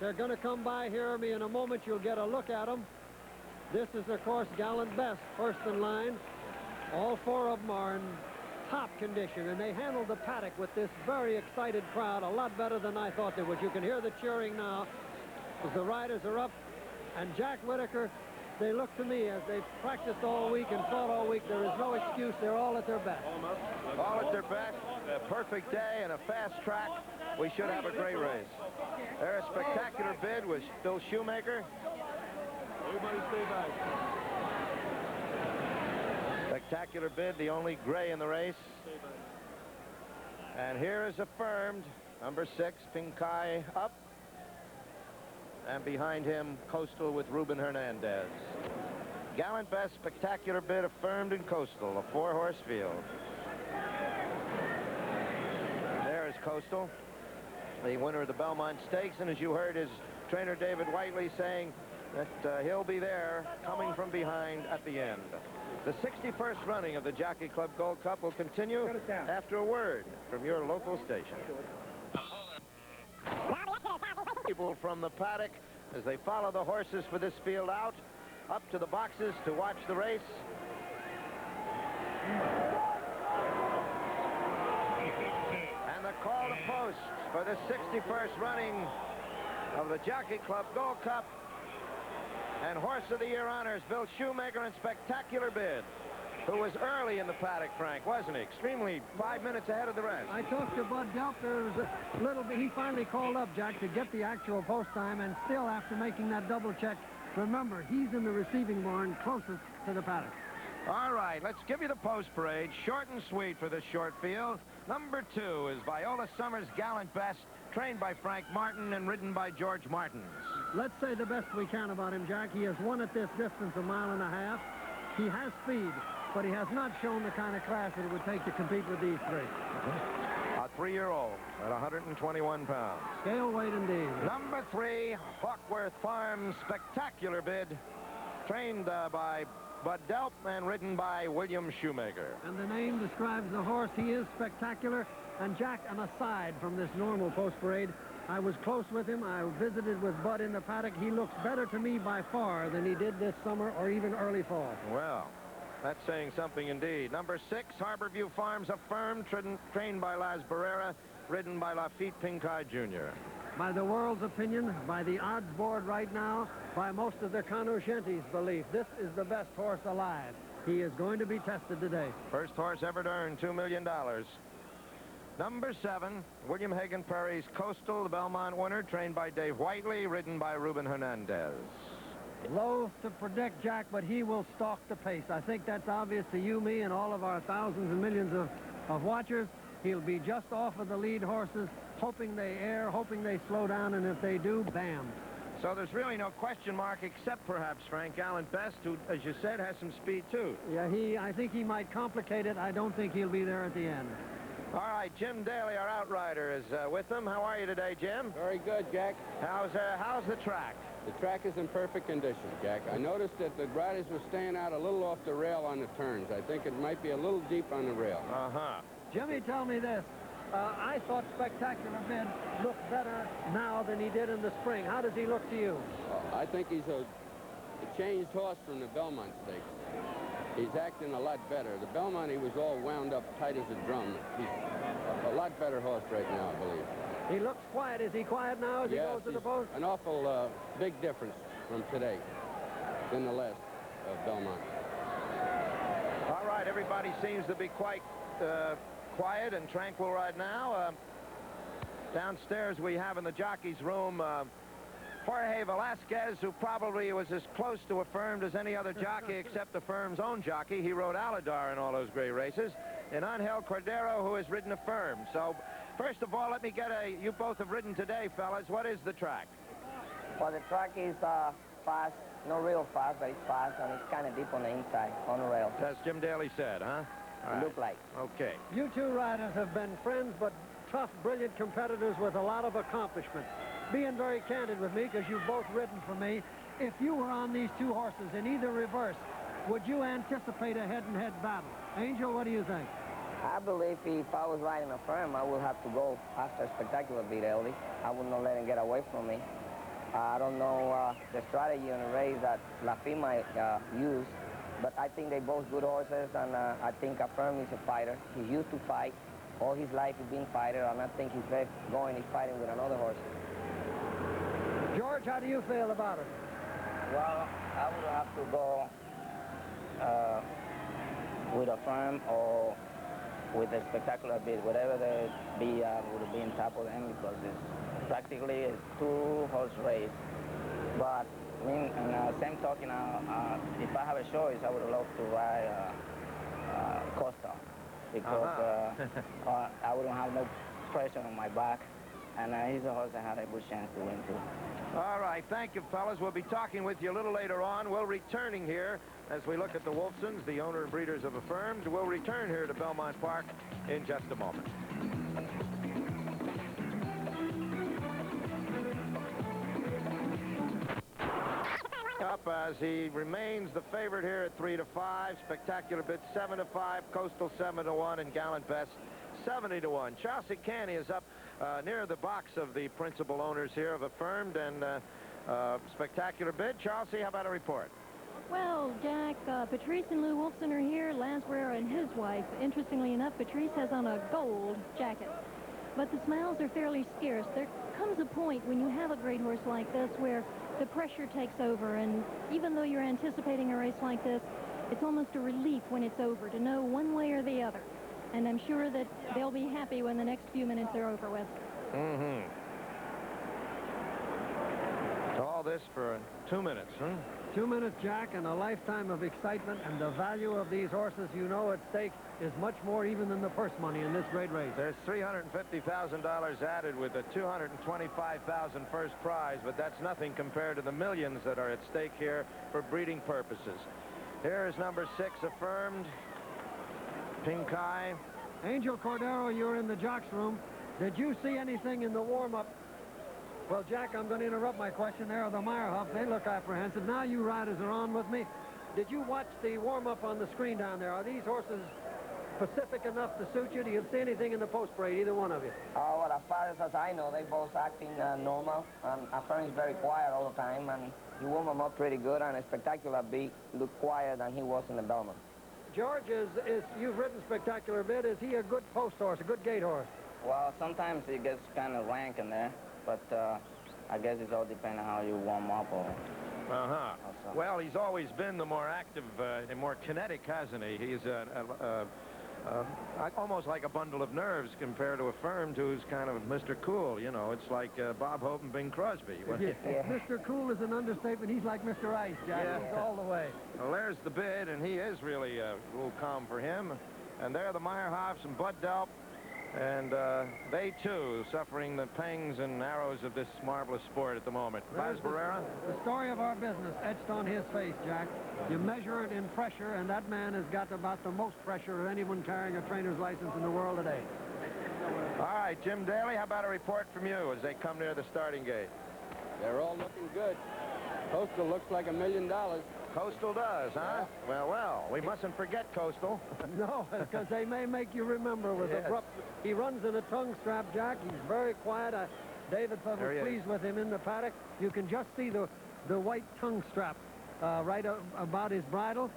They're going to come by here. In a moment, you'll get a look at them. This is, of course, Gallant Best, first in line. All four of them are in top condition, and they handled the paddock with this very excited crowd a lot better than I thought they would. You can hear the cheering now as the riders are up. And Jack Whitaker, they look to me as they've practiced all week and fought all week. There is no excuse. They're all at their best. All at their best. A perfect day and a fast track. We should have a great race. Their spectacular bid was Bill Shoemaker. Everybody stay back. Spectacular bid, the only gray in the race. And here is Affirmed, number 6, PINCAY up. And behind him, Coastal with Ruben Hernandez. Gallant Best, spectacular bid, Affirmed and Coastal, a 4-horse field. There is Coastal, the winner of the Belmont Stakes, and as you heard his trainer David Whiteley saying that he'll be there coming from behind at the end. The 61st running of the Jockey Club Gold Cup will continue after a word from your local station. People from the paddock as they follow the horses for this field out, up to the boxes to watch the race. And the call to post for the 61st running of the Jockey Club Gold Cup. And Horse of the Year honors Bill Shoemaker and spectacular bid, who was early in the paddock, Frank, wasn't he? Extremely 5 minutes ahead of the rest. I talked to Bud Delp. There was a little bit. He finally called up, Jack, to get the actual post time, and still after making that double check, remember, he's in the receiving barn closest to the paddock. All right, let's give you the post parade. Short and sweet for this short field. Number 2 is Viola Summers' Gallant Best, trained by Frank Martin and ridden by George Martens. Let's say the best we can about him, Jack. He has won at this distance, 1.5 miles. He has speed, but he has not shown the kind of class that it would take to compete with these three. A 3-year-old at 121 pounds. Scale weight indeed. Number 3, Hawkworth Farms, spectacular bid, trained by Bud Delp and ridden by William Shoemaker. And the name describes the horse. He is spectacular. And Jack, an aside from this normal post parade, I was close with him. I visited with Bud in the paddock. He looks better to me by far than he did this summer or even early fall. Well, that's saying something indeed. Number 6, Harborview Farms, Affirmed, trained by Las Barrera, ridden by LAFFIT PINCAY Jr. By the world's opinion, by the odds board right now, by most of the cognoscentes' belief, this is the best horse alive. He is going to be tested today. First horse ever to earn $2 million. Number 7, William Hagan Perry's Coastal, the Belmont winner, trained by Dave Whiteley, ridden by Ruben Hernandez. Loath to predict, Jack, but he will stalk the pace. I think that's obvious to you, me, and all of our thousands and millions of watchers. He'll be just off of the lead horses, hoping they air, hoping they slow down, and if they do, bam. So there's really no question mark except perhaps Frank Gallant Best, who, as you said, has some speed too. Yeah, I think he might complicate it. I don't think he'll be there at the end. All right, Jim Daly, our outrider, is with them. How are you today, Jim? Very good, Jack. How's the track? The track is in perfect condition, Jack. I noticed that the riders were staying out a little off the rail on the turns. I think it might be a little deep on the rail. Uh-huh. Jimmy, tell me this. I thought Spectacular Bid looked better now than he did in the spring. How does he look to you? I think he's a changed horse from the Belmont Stakes. He's acting a lot better. The Belmont, he was all wound up tight as a drum. He's a lot better horse right now, I believe. He looks quiet. Is he quiet now as he goes to the post? An awful big difference from today than the last Belmont. All right, everybody seems to be quite quiet and tranquil right now. Downstairs we have in the jockey's room Jorge Velasquez, who probably was as close to Affirmed as any other jockey except Affirmed's own jockey. He rode Aladar in all those great races. And Angel Cordero, who has ridden Affirmed. So, first of all, let me get you both have ridden today, fellas. What is the track? Well, the track is fast. Not real fast, but it's fast, and it's kind of deep on the inside, on the rail. As Jim Daly said, huh? All right. Look like. Okay. You two riders have been friends, but tough, brilliant competitors with a lot of accomplishment. Being very candid with me, because you've both ridden for me, if you were on these two horses in either reverse, would you anticipate a head-and-head battle? Angel, what do you think? I believe if I was riding Affirmed, I would have to go after Spectacular Bid early. I would not let him get away from me. I don't know the strategy on the race that LAFFIT might use, but I think they both good horses, and I think Affirmed is a fighter. He's used to fight. All his life he's been a fighter, and I think he's best going is fighting with another horse. George, how do you feel about it? Well, I would have to go with Affirmed or with a Spectacular Bid. Whatever the be would be on top of them, because it's practically a two-horse race. But I mean, and same talking, if I have a choice, I would love to ride Costa, because I wouldn't have no pressure on my back, and he's a horse that had a good chance to win too. All right, thank you, fellas. We'll be talking with you a little later on. We're returning here as we look at the Wolfsons, the owner and breeders of Affirmed. We'll return here to Belmont Park in just a moment. Up as he remains the favorite here at 3-5. Spectacular Bid 7-5, Coastal 7-1, and Gallant Best 70-1. Charlsie Cantey is up near the box of the principal owners here of Affirmed and Spectacular Bid. Charlsie, how about a report? Well, Jack, Patrice and Lou Wolfson are here, Lance Guerrero and his wife. Interestingly enough, Patrice has on a gold jacket. But the smiles are fairly scarce. There comes a point when you have a great horse like this where the pressure takes over, and even though you're anticipating a race like this, it's almost a relief when it's over to know one way or the other. And I'm sure that they'll be happy when the next few minutes are over with. Mm-hmm. All this for 2 minutes, huh? 2 minutes, Jack, and a lifetime of excitement, and the value of these horses, you know, at stake is much more even than the purse money in this great race. There's $350,000 added with a $225,000 first prize, but that's nothing compared to the millions that are at stake here for breeding purposes. Here is number 6, Affirmed, PINCAY. Angel Cordero, you're in the jocks room. Did you see anything in the warm-up? Well, Jack, I'm going to interrupt my question. There are the Meyerhoffs. They look apprehensive. Now you riders are on with me. Did you watch the warm-up on the screen down there? Are these horses specific enough to suit you? Do you see anything in the post-parade, either one of you? Well, as far as I know, they both acting normal. Affirmed is very quiet all the time, and he warmed them up pretty good, and a Spectacular Bid looked quieter than he was in the Belmont. George, you've ridden Spectacular Bid. Is he a good post horse, a good gate horse? Well, sometimes it gets kind of rank in there, but I guess it's all depending on how you warm up. Or Well, he's always been the more active and more kinetic, hasn't he? He's almost like a bundle of nerves compared to Affirmed, who's kind of Mr. Cool. You know, it's like Bob Hope and Bing Crosby. Yeah. Mr. Cool is an understatement. He's like Mr. Ice, Jack. Yeah. He's all the way. Well, there's the bid, and he is really a little calm for him. And there are the Meyerhoffs and Bud Delp. And they, too, suffering the pangs and arrows of this marvelous sport at the moment. Baz Barrera? The story of our business etched on his face, Jack. You measure it in pressure, and that man has got about the most pressure of anyone carrying a trainer's license in the world today. All right, Jim Daly, how about a report from you as they come near the starting gate? They're all looking good. Coastal looks like $1 million. Coastal does, huh? Yeah. Well, we mustn't forget Coastal. No, because they may make you remember with abrupt. He runs in a tongue strap, Jack. He's very quiet. David was pleased with him in the paddock. You can just see the white tongue strap right about his bridle.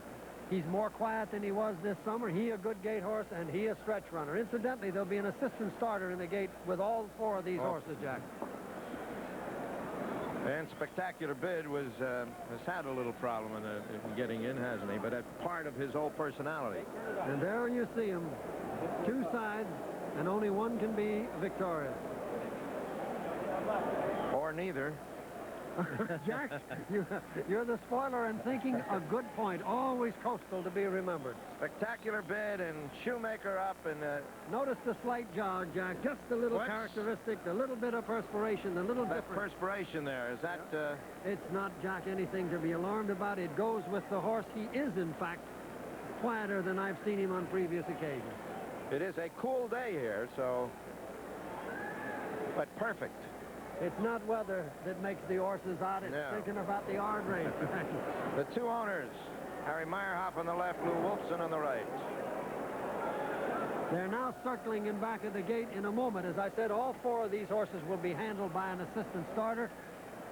He's more quiet than he was this summer. He a good gate horse, and he a stretch runner. Incidentally, there'll be an assistant starter in the gate with all 4 of these horses, Jack. And Spectacular Bid has had a little problem in getting in, hasn't he? But that's part of his whole personality. And there you see him. 2 sides, and only one can be victorious. Or neither. Jack, you're the spoiler and thinking a good point. Always Coastal to be remembered. Spectacular Bid and Shoemaker up, and notice the slight jog, Jack. Just a little characteristic, the little bit of perspiration, the little that difference. perspiration there, is that... It's not, Jack, anything to be alarmed about. It goes with the horse. He is, in fact, quieter than I've seen him on previous occasions. It is a cool day here, so... But perfect. It's not weather that makes the horses out. It's thinking about the hard race. The 2 owners, Harry Meyerhoff on the left, Lou Wolfson on the right. They're now circling in back of the gate in a moment. As I said, all 4 of these horses will be handled by an assistant starter.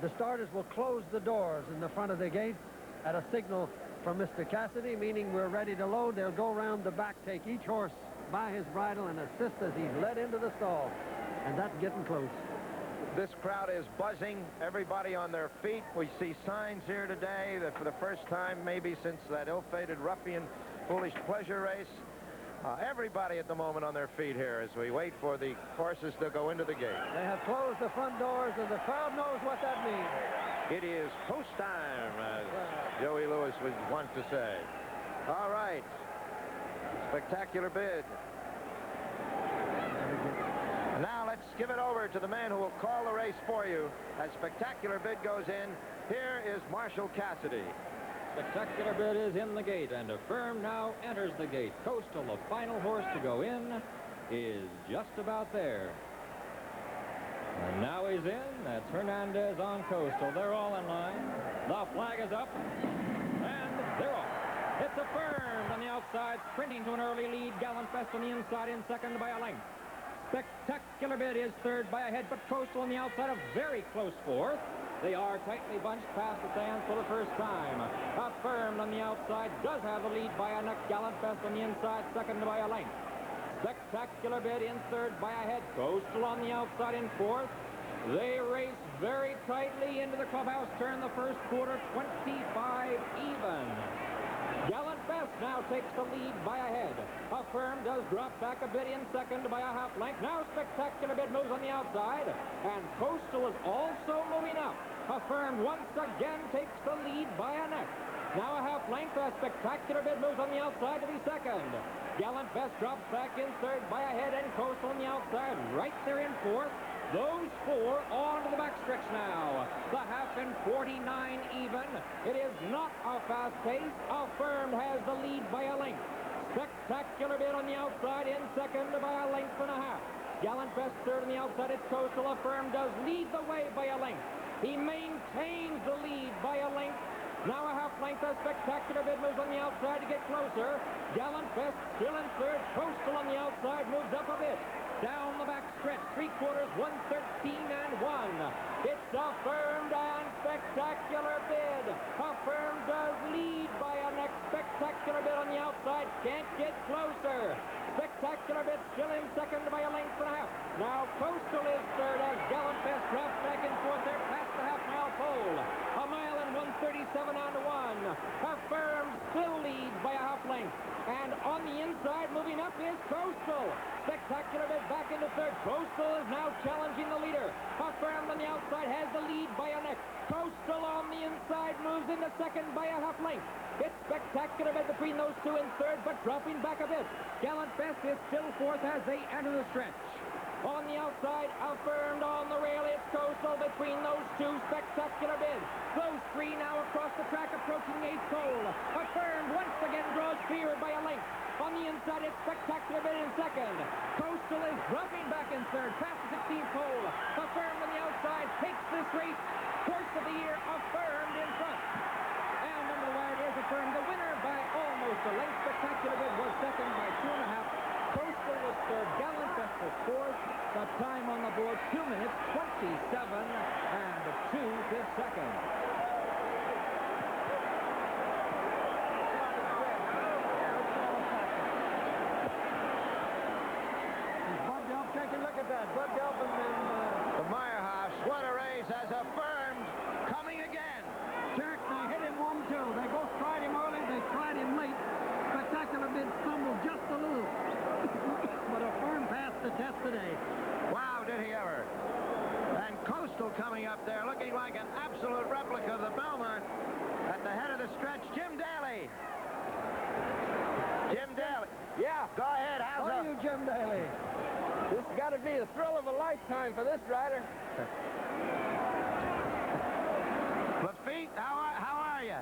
the starters will close the doors in the front of the gate at a signal from Mr. Cassidy, meaning we're ready to load. They'll go around the back, take each horse by his bridle, and assist as he's led into the stall. And that's getting close. This crowd is buzzing, everybody on their feet. We see signs here today that for the first time, maybe since that ill-fated ruffian foolish pleasure race, everybody at the moment on their feet here as we wait for the horses to go into the gate. They have closed the front doors, and the crowd knows what that means. It is post time, as Joey Lewis would want to say. All right. Spectacular bid. Now let's give it over to the man who will call the race for you as Spectacular Bid goes in. Here is Marshal Cassidy. Spectacular Bid is in the gate, and Affirmed now enters the gate. Coastal, the final horse to go in, is just about there. And now he's in. That's Hernandez on Coastal. They're all in line. The flag is up, and they're off. It's Affirmed on the outside, sprinting to an early lead. Gallant Best on the inside, in second by a length. Spectacular Bid is third by a head, but Coastal on the outside, a very close fourth. They are tightly bunched past the stands for the first time. Affirmed on the outside does have the lead by a neck. Gallant Best on the inside, second by a length. Spectacular Bid in third by a head. Coastal on the outside in fourth. They race very tightly into the clubhouse turn the first quarter, 25 even. Gallant Best now takes the lead by a head. Affirmed does drop back a bit in second by a half length. Now Spectacular Bid moves on the outside, and Coastal is also moving up. Affirmed once again takes the lead by a neck. Now a half length. Spectacular Bid moves on the outside to be second. Gallant Best drops back in third by a head, and Coastal on the outside right there in fourth. Those four on to the backstretch now. The half in 49 even. It is not a fast pace. Affirmed has the lead by a length. Spectacular Bid on the outside in second by a length and a half. Gallant Best third on the outside. It's Coastal. Affirmed does lead the way by a length. He maintains the lead by a length. Now a half length. A Spectacular Bid moves on the outside to get closer. Gallant Best still in third. Coastal on the outside moves up a bit. Down the back stretch, 3/4, 113 and 1. It's Affirmed and Spectacular Bid. Affirmed does lead by a neck. Spectacular Bid on the outside, can't get closer. Spectacular Bid still in second by a length and a half. Now Coastal is third as Gallant Best drops back in fourth there past the half-mile pole. A mile and 137 and 1. Affirmed still leads by a half length. And on the inside, moving up is Coastal. Spectacular Bid back into third. Coastal is now challenging the leader. Affirmed on the outside has the lead by a neck. Coastal on the inside moves into second by a half length. It's Spectacular Bid between those two in third, but dropping back a bit. Gallant Best is still fourth as they enter the stretch. On the outside, Affirmed on the rail. It's Coastal between those two. Spectacular Bid. Those three now across the track approaching the eighth pole. Affirmed once again draws clear by a length. On the inside, it's Spectacular Bid in second. Coastal is dropping back in third, past the 16th pole. Affirmed on the outside takes this race. Horse of the year, Affirmed in front. And under the wire, is Affirmed, the winner by almost a length. Spectacular Bid was second by 2.5. Coastal was third. Gallant Best was fourth. The time on the board, 2 minutes, 27 and 2 seconds. Bud Delp, take a look at that. Bud Delp and then... The Meyerhoffs, what a race, as Affirmed coming again. Jerk, they hit him 1-2. They both tried him early, they tried him late. Spectacular Bid stumbled just a little. But Affirmed passed the test today. Wow, did he ever. And Coastal coming up there, looking like an absolute replica of the Belmont. At the head of the stretch, Jim Daly. Jim Daly. Yeah. Go ahead, how's How up? are you, Jim Daly? This has got to be the thrill of a lifetime for this rider. Lafitte, how are you?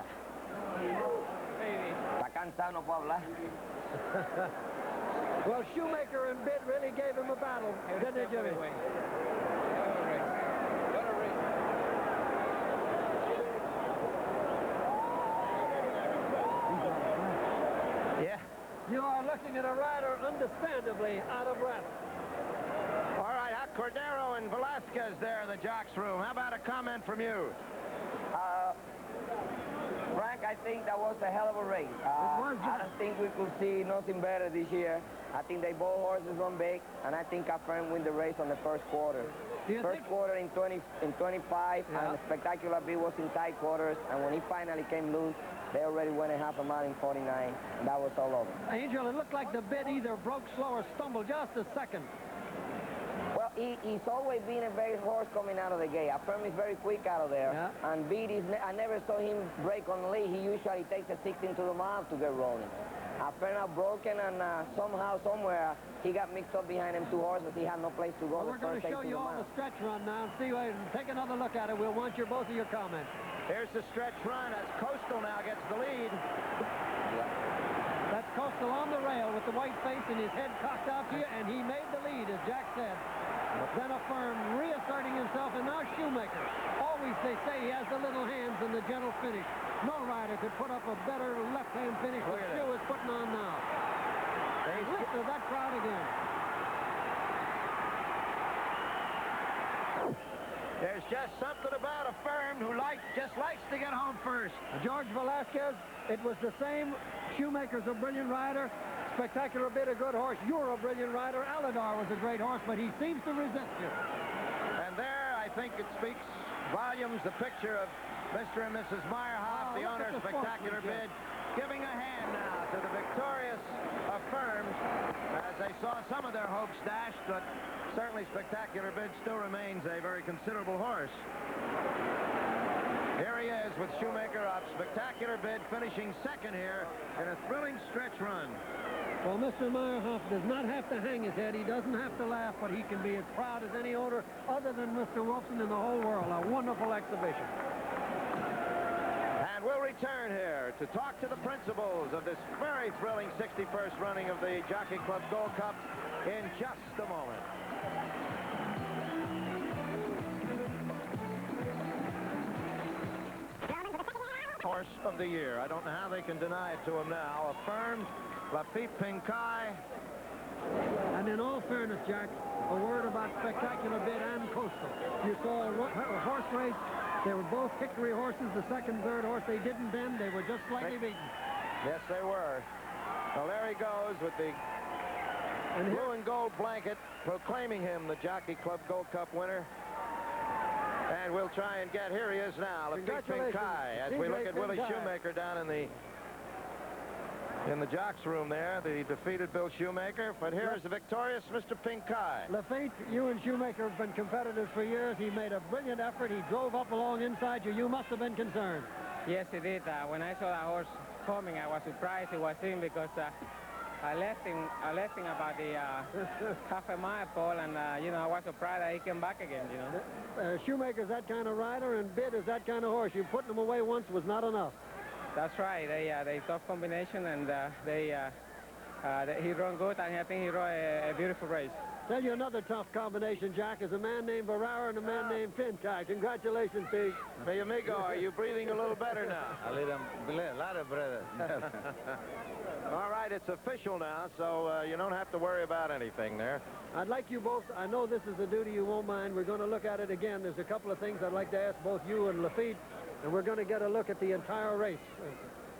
Está cansado, no puedo hablar. Well, Shoemaker and Bid really gave him a battle, didn't they, Jimmy? Yeah. You are looking at a rider understandably out of breath. All right, how Cordero and Velasquez there in the jocks room. How about a comment from you? Frank, I think that was a hell of a race. I don't think we could see nothing better this year. I think they both horses run big, and I think Affirmed win the race on the first quarter. First quarter in 25, and the Spectacular Bit was in tight quarters, and when he finally came loose, they already went a half a mile in 49, and that was all over. Angel, it looked like the bit either broke slow or stumbled just a second. Well, he's always been a very horse coming out of the gate. Affirmed is very quick out of there, and Beat is, I never saw him break on the lead. He usually takes a 16 to the mile to get rolling. Affirmed out broken, and somehow, somewhere, he got mixed up behind them two horses. He had no place to go. Well, we're going to show you all the stretch run now and see. Take another look at it. We'll want both of your comments. Here's the stretch run as Coastal now gets the lead. That's Coastal on the rail with the white face and his head cocked out here, and he made the lead, as Jack said. Then Affirmed reasserting himself, and now Shoemaker. Always they say he has the little hands and the gentle finish. No rider could put up a better left-hand finish than Shoe is putting on now. They lifted that crowd again. There's just something about Affirmed who just likes to get home first. George Velasquez, it was the same. Shoemaker's a brilliant rider. Spectacular Bit, a good horse. You're a brilliant rider. Aladar was a great horse, but he seems to resist you. And there, I think it speaks volumes, the picture of Mr. and Mrs. Meyerhoff, the owner of Spectacular Bid, giving a hand now to the victorious Affirmed, as they saw some of their hopes dashed, but certainly Spectacular Bid still remains a very considerable horse. Here he is with Shoemaker up. Spectacular Bid finishing second here in a thrilling stretch run. Well, Mr. Meyerhoff does not have to hang his head. He doesn't have to laugh, but he can be as proud as any owner other than Mr. Wolfson in the whole world. A wonderful exhibition. And we'll return here to talk to the principals of this very thrilling 61st running of the Jockey Club Gold Cup in just a moment. Horse of the year. I don't know how they can deny it to him now. Affirmed, LAFFIT, PINCAY. And in all fairness, Jack, a word about Spectacular Bid and Coastal. You saw a horse race. They were both Hickory horses. The second, third horse, they didn't bend. They were just slightly beaten. Yes, they were. Well, there he goes with the blue and gold blanket proclaiming him the Jockey Club Gold Cup winner. And we'll try and get, here he is now, LAFFIT, PINCAY, as we look at Willie Shoemaker down in the jocks room there, the defeated Bill Shoemaker. But here is the victorious Mr. PINCAY. LAFFIT, you and Shoemaker have been competitors for years. He made a brilliant effort. He drove up along inside you. You must have been concerned. Yes, he did. When I saw that horse coming, I was surprised it was him because I left him about the half a mile, Paul, and you know, I was surprised that he came back again, you know. Shoemaker's that kind of rider, and Bid is that kind of horse. You putting them away once was not enough. That's right. They tough combination, and he run good, and I think he ran a beautiful race. Tell you another tough combination, Jack, is a man named Barrera and a man named PINCAY. Congratulations, Pete. Hey, amigo, are you breathing a little better now? A lot better. All right, it's official now, so you don't have to worry about anything there. I'd like you both, I know this is a duty you won't mind. We're going to look at it again. There's a couple of things I'd like to ask both you and LAFFIT, and we're going to get a look at the entire race.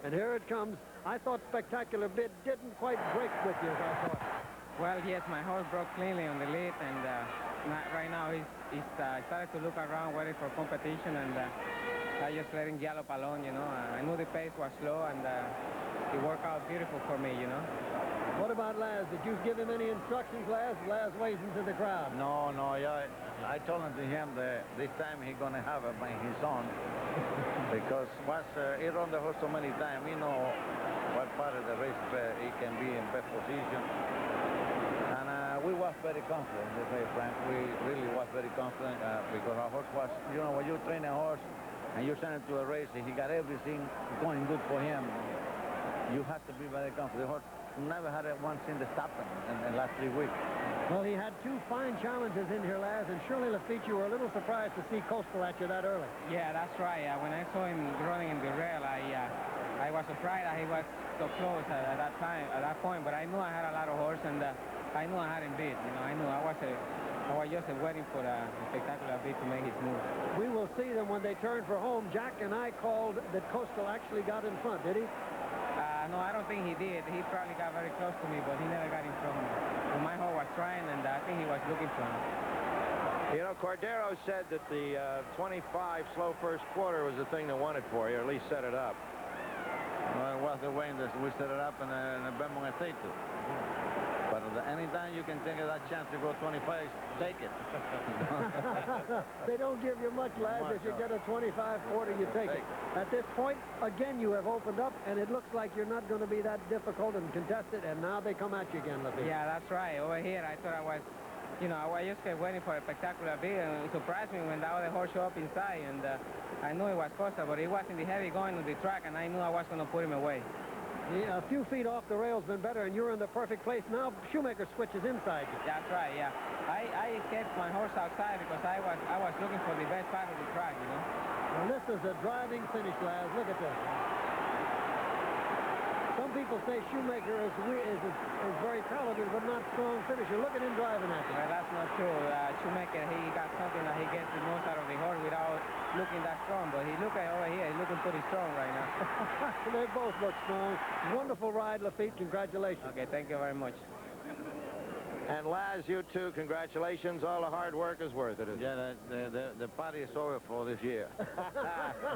And here it comes. I thought Spectacular Bid didn't quite break with you, as I thought. Well, yes, my horse broke cleanly on the lead, and right now he's started to look around, waiting for competition, and I just let him gallop alone, you know. I knew the pace was slow, and it worked out beautiful for me, you know. What about Laz? Did you give him any instructions, Laz? Laz waves into the crowd. No, I told him that this time he's going to have it by his own. Because once he run the horse so many times, we know what part of the race he can be in best position. And we was very confident, to say frank. We really was very confident because our horse was, you know, when you train a horse and you send him to a race and he got everything going good for him, you have to be very confident. The horse never had one thing to stop him in the last 3 weeks. Well, he had two fine challenges in here, Laz, and surely LAFFIT, you were a little surprised to see Coastal at you that early. Yeah, that's right. When I saw him running in the rail, I was surprised that he was so close at that point, but I knew I had a lot of horse, and I knew I had him beat. You know, I knew I was I was just waiting for a spectacular bit to make his move. We will see them when they turn for home. Jack and I called that Coastal actually got in front, did he? No, I don't think he did. He probably got very close to me, but he never got in front of me. Well, my horse was trying, and I think he was looking for him. You know, Cordero said that the 25 slow first quarter was the thing that won it for you, or at least set it up. Well, it was the way that we set it up in the Belmont Estate too. But anytime you can take that chance to go 25, take it. They don't give you much, lads. If you get a 25 quarter, you take it. At this point, again, you have opened up, and it looks like you're not going to be that difficult and contested, and now they come at you again, LAFFIT. Yeah, that's right. Over here, I thought I was, you know, I just kept waiting for a spectacular bit, and it surprised me when the other horse showed up inside, and I knew it was Costa, but it wasn't the heavy going to the track, and I knew I was going to put him away. Yeah, a few feet off the rail's been better, and you're in the perfect place. Now Shoemaker switches inside you. That's right, yeah. I kept my horse outside because I was looking for the best part of the track, you know. Well, this is a driving finish, lads. Look at this. Some people say Shoemaker is very talented, but not strong finisher. Look at him driving at you. Well, that's not true. Shoemaker, he got something that he gets the most out of the horse without looking that strong. But he look at over here, he's looking pretty strong right now. They both look strong. Wonderful ride, LAFFIT. Congratulations. Okay, thank you very much. And Laz, you too, congratulations. All the hard work is worth it. Yeah, the party is over for this year.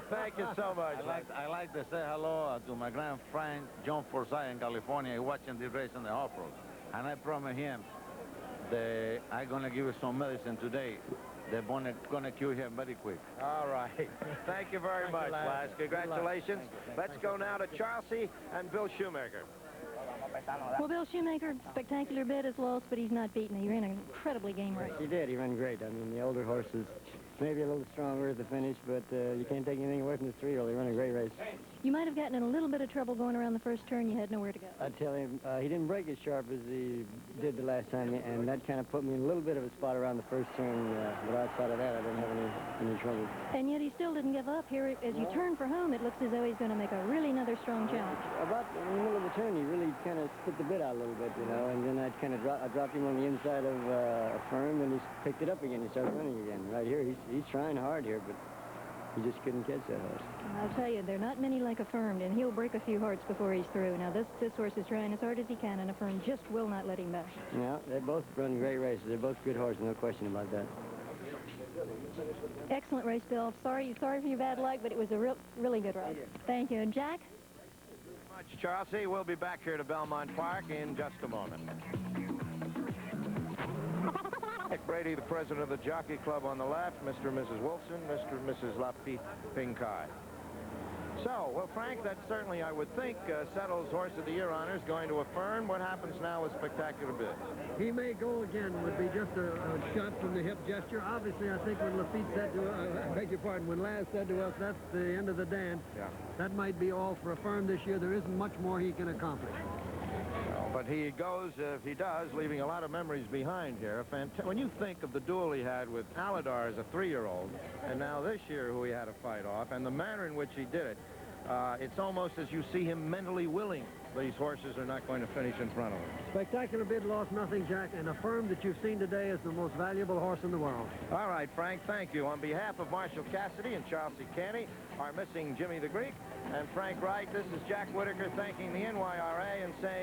Thank you so much. I like to say hello to my grand friend John Forsyth in California, watching the race on the off-road. And I promise him that I'm going to give you some medicine today. They're going to cure him very quick. All right. Thank you very much, Laz. Congratulations. Let's go now to Charlsie and Bill Shoemaker. Well, Bill Shoemaker, spectacular bit is lost, but he's not beaten. He ran an incredibly game race. He did. He ran great. I mean, the older horses maybe a little stronger at the finish, but you can't take anything away from the three-year-old. He ran a great race. You might have gotten in a little bit of trouble going around the first turn. You had nowhere to go. I tell him, he didn't break as sharp as he did the last time, and that kind of put me in a little bit of a spot around the first turn, but outside of that, I didn't have any trouble. And yet he still didn't give up. Here, as you turn for home, it looks as though he's going to make a really another strong challenge. About in the middle of the turn, he really kind of split the bit out a little bit, you know, and then I kind of dropped him on the inside of Affirmed, and he picked it up again. He started running again. Right here, he's trying hard here, but he just couldn't catch that horse. I'll tell you, there are not many like Affirmed, and he'll break a few hearts before he's through. Now, this horse is trying as hard as he can, and Affirmed just will not let him back. Yeah, they both run great races. They're both good horses, no question about that. Excellent race, Bill. Sorry for your bad luck, but it was a really good ride. Thank you. And Jack? Thank you very much, Charlsie. We'll be back here to Belmont Park in just a moment. Brady, the president of the Jockey Club on the left, Mr. and Mrs. Wolfson, Mr. and Mrs. LAFFIT, PINCAY. So, well, Frank, that certainly, I would think, settles Horse of the Year honors going to Affirmed. What happens now with Spectacular Bid? He may go again, would be just a shot from the hip gesture. Obviously, I think when LAFFIT said to us, I beg your pardon, when Laz said to us, that's the end of the dance, that might be all for Affirmed this year. There isn't much more he can accomplish. But he goes, if he does, leaving a lot of memories behind here. When you think of the duel he had with Aladar as a 3-year-old, and now this year who he had to fight off, and the manner in which he did it, it's almost as you see him mentally willing these horses are not going to finish in front of him. Spectacular Bid lost nothing, Jack, and Affirmed that you've seen today is the most valuable horse in the world. All right, Frank, thank you. On behalf of Marshall Cassidy and Charlsie Cantey, our missing Jimmy the Greek, and Frank Wright, this is Jack Whitaker thanking the NYRA and saying...